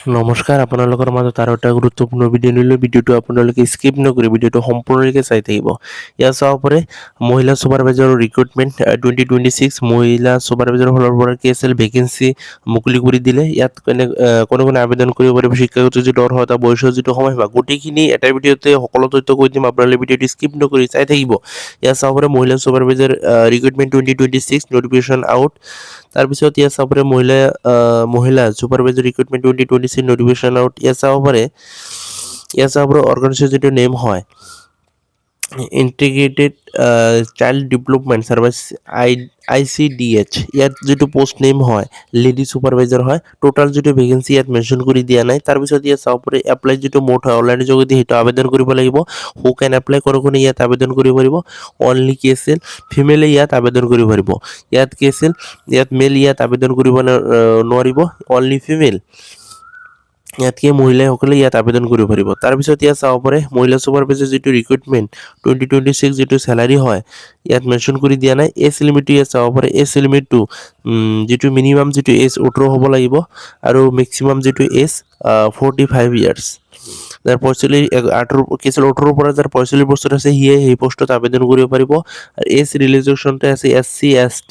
নমস্কাৰ আপোনালোকৰ মাজত আৰু এটা গুৰুত্বপূৰ্ণ ভিডিঅ' নিলোঁ ভিডিঅ'টো আপোনালোকে স্কিপ নকৰি ভিডিঅ'টো সম্পূৰ্ণৰূপে চাই থাকিব। ইয়াত চাব পাৰে মহিলা ছুপাৰভাইজাৰৰ ৰিক্ৰুটমেণ্ট 2026 মহিলা ছুপাৰভাইজাৰৰ ফালৰ পৰা কি আছিল ভেকেঞ্চি মুকলি কৰি দিলে। ইয়াত কোনে আবেদন কৰিব পাৰিব, শিক্ষাগত যিটো অৰ্হতা, বয়সৰ যিটো সময়সীমা, গোটেইখিনি এটা ভিডিঅ'তে সকলো তথ্য কৈ দিম। আপোনালোকে ভিডিঅ'টো স্কিপ নকৰি চাই থাকিব। ইয়াত চাব পাৰে মহিলা ছুপাৰভাইজাৰ ৰিক্ৰুটমেণ্ট 2026 নটিফিকেশ্যন আউট। তাৰপিছত ইয়াত চাব পাৰে মহিলা ছুপাৰভাইজাৰ ৰিক্ৰুটমেণ্ট 2026 নটিফিকেশ্যন আউট। ইয়াত চাব পাৰে অৰ্গেনাইজেশ্যন যিটো নেম হয় integrated child development service ICDH। ইয়াত যিটো পোষ্ট নেম হয় লেডি ছুপাৰভাইজাৰ হয়। টোটাল যিটো ভেকেঞ্চি ইয়াত মেনশ্যন কৰি দিয়া নাই। তাৰপিছত ইয়াত চাব পাৰে এপ্লাই যিটো মোড হয় অনলাইনৰ যোগেদি সেইটো আবেদন কৰিব লাগিব। হু কেন এপ্লাই কোনে ইয়াত আবেদন কৰিব পাৰিব, অনলি কি আছিল ফিমেলে ইয়াত আবেদন কৰিব পাৰিব। ইয়াত কি আছিল মেল ইয়াত আবেদন কৰিব নোৱাৰিব, অনলি ফিমেল। ইয়াতকে মহিলাসকলে ইয়াত আবেদন কৰিব পাৰিব। তাৰপিছত ইয়াত চাব পাৰে মহিলা ছুপাৰভাইজাৰ যিটো ৰিক্ৰুটমেণ্ট 2026 যিটো চেলাৰী হয় ইয়াত মেনশ্যন কৰি দিয়া নাই। এজ লিমিটটো ইয়াত চাব পাৰে। এজ লিমিটটো যিটো মিনিমাম যিটো এজ 18 হ'ব লাগিব আৰু মেক্সিমাম যিটো এজ 45 ইয়াৰ্ছ। যাৰ 18 পৰা যাৰ 45 বছৰ আছে সিয়ে সেই পোষ্টত আবেদন কৰিব পাৰিব। আৰু এজ ৰিলেক্সেশ্যনটো আছে SC ST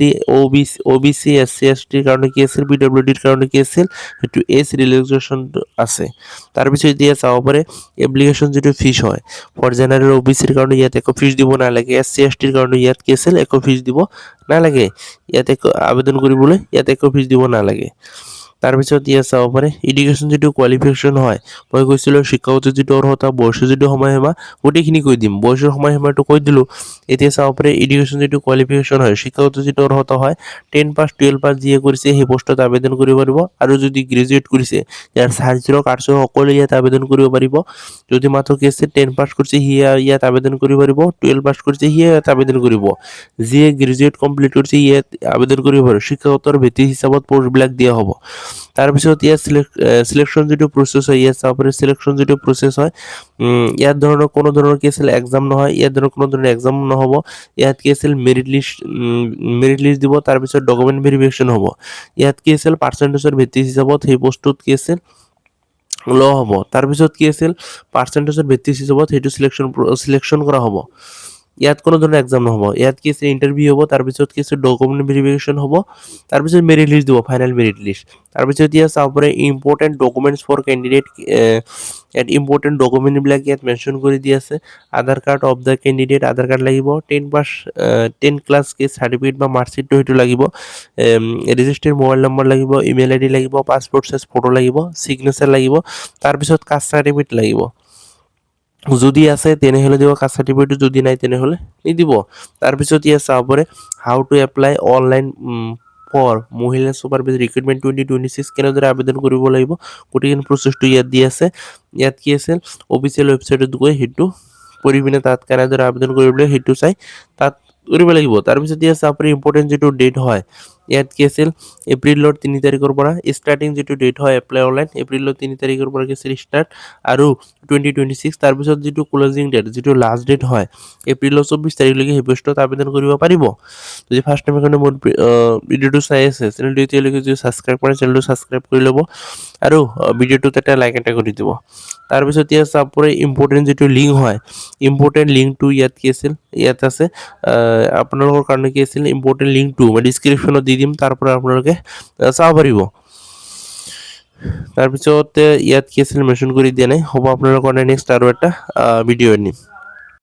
OBC SC ST কাৰণে কি আছিল, PWDৰ কাৰণে কি আছিল, সেইটো এজ ৰিলেক্সেশ্যনটো আছে। তাৰপিছত এতিয়া চাব পাৰে এপ্লিকেশ্যন যিটো ফিজ হয় ফৰ জেনেৰেল OBCৰ কাৰণে ইয়াত একো ফিজ দিব নালাগে। SC STৰ কাৰণে ইয়াত কি আছিল একো ফিজ দিব নালাগে। ইয়াত আবেদন কৰিবলৈ ইয়াত একো ফিজ দিব নালাগে। তাৰপিছত ইয়াত চাব পাৰে এডুকেশ্যন যিটো কোৱালিফিকেশ্যন হয়, মই কৈছিলোঁ শিক্ষাগত যিটো অৰ্হতা, বয়সৰ যিটো সময়সীমা, গোটেইখিনি কৈ দিম। বয়সৰ সময়সীমাটো কৈ দিলোঁ। এতিয়া চাব পাৰে এডুকেশ্যন যিটো কোৱালিফিকেশ্যন হয়, শিক্ষাগত যিটো অৰ্হতা হয় 10 পাছ 12 পাছ যিয়ে কৰিছে সেই পোষ্টত আবেদন কৰিব পাৰিব। আৰু যদি গ্ৰেজুৱেট কৰিছে ইয়াৰ চায়েন্সৰ আৰ্টছৰ সকলোৱে ইয়াত আবেদন কৰিব পাৰিব। যদি মাত্ৰ কি আছে 10 পাছ কৰিছে সিয়ে ইয়াত আবেদন কৰিব পাৰিব, 12 পাছ কৰিছে সিয়ে ইয়াত আবেদন কৰিব। যিয়ে গ্ৰেজুৱেট কমপ্লিট কৰিছে ইয়াত আবেদন কৰিব পাৰিব। শিক্ষাগতৰ ভিত্তি হিচাপত পষ্টবিলাক দিয়া হ'ব। তাৰপিছত ইয়াত চিলেকশ্যন যিটো প্ৰচেছ হয় ইয়াত চাব পাৰে চিলেকশ্যন যিটো প্ৰচেছ হয় ইয়াত কোনো ধৰণৰ কি আছিল এক্সাম নহয়। ইয়াত কোনো ধৰণৰ এক্সাম নহ'ব। ইয়াত কি আছিল মেৰিট লিষ্ট দিব। তাৰপিছত ডকুমেণ্ট ভেৰিফিকেশ্যন হ'ব। ইয়াত কি আছিল পাৰ্চেণ্টেজৰ ভিত্তি হিচাপত সেই পোষ্টটোত কি আছিল লোৱা হ'ব। তাৰপিছত কি আছিল পাৰ্চেণ্টেজৰ ভিত্তি হিচাপত সেইটো চিলেকশ্যন কৰা হ'ব। ইয়াত কোনো ধৰণৰ এক্সাম নহ'ব। ইয়াত কি আছে ইণ্টাৰভিউ হ'ব। তাৰপিছত কি আছে ডকুমেণ্ট ভেৰিফিকেশ্যন হ'ব। তাৰপিছত মেৰিট লিষ্ট দিব, ফাইনেল মেৰিট লিষ্ট। তাৰপিছত ইয়াত চাব পাৰে ইম্পৰ্টেণ্ট ডকুমেণ্টছ ফৰ কেণ্ডিডেট। ইয়াত ইম্পৰ্টেণ্ট ডকুমেণ্টবিলাক ইয়াত মেনশ্যন কৰি দি আছে। Aadhaar card of the candidate, Aadhaar card লাগিব। 10 ক্লাছ কি চাৰ্টিফিকেট বা মাৰ্কশ্বিটটো সেইটো লাগিব। ৰেজিষ্টাৰ্ড মোবাইল নম্বৰ লাগিব, ইমেইল ID লাগিব, পাছপৰ্ট চাইজ ফটো লাগিব, ছিগনেচাৰ লাগিব। তাৰপিছত কাষ্ট চাৰ্টিফিকেট লাগিব। যদি আছে তেনেহ'লে দিব কাষ্ট চাৰ্টিফিকেট, যদি নাই তেনেহ'লে নিদিব। তাৰপিছত ইয়াত চাব পাৰে how to apply online for মহিলা ছুপাৰভাইজাৰ ৰিক্ৰুটমেণ্ট 2026 কেনেদৰে আবেদন কৰিব লাগিব গোটেইখিনি প্ৰচেছটো ইয়াত দি আছে। ইয়াত কি আছিল অফিচিয়েল ৱেবছাইটত গৈ সেইটো কৰি পিনে তাত কেনেদৰে আবেদন কৰিবলৈ সেইটো চাই তাত কৰিব লাগিব। তাৰপিছত ইয়াত চাব পাৰে ইম্পৰ্টেণ্ট যিটো ডেট হয় ইয়াত কি আছিল এপ্ৰিলৰ 3 তাৰিখৰ পৰা ষ্টাৰ্টিং যিটো ডেট হয় এপ্লাই অনলাইন এপ্ৰিলৰ 3 তাৰিখৰ পৰা কি আছিল ষ্টাৰ্ট আৰু 2026। তাৰপিছত যিটো ক্লজিং ডেট যিটো লাষ্ট ডেট হয় এপ্ৰিলৰ 24 তাৰিখলৈকে সেই পোষ্টত আবেদন কৰিব পাৰিব। যদি ফাৰ্ষ্ট টাইমৰ কাৰণে মোৰ ভিডিঅ'টো চাই আছে চেনেলটো এতিয়ালৈকে যদি ছাবস্ক্ৰাইব কৰে চেনেলটো ছাবস্ক্ৰাইব কৰি ল'ব আৰু ভিডিঅ'টোত এটা লাইক এটা কৰি দিব। তাৰপিছত ইয়াত চাব পাৰে ইম্পৰ্টেণ্ট যিটো লিংক হয় ইম্পৰ্টেণ্ট লিংকটো ইয়াত কি আছিল ইয়াত আছে আপোনালোকৰ কাৰণে কি আছিল ইম্পৰ্টেণ্ট লিংকটো মই ডিছক্ৰিপশ্যনত দি দিম, তাৰ পৰা আপোনালোকে চাব পাৰিব। তাৰপিছত ইয়াত কি আছিল মেনশ্যন কৰি দিয়া নাই, হ'ব আপোনালোকৰ কাৰণে নেক্সট আৰু এটা ভিডিঅ' আনিম।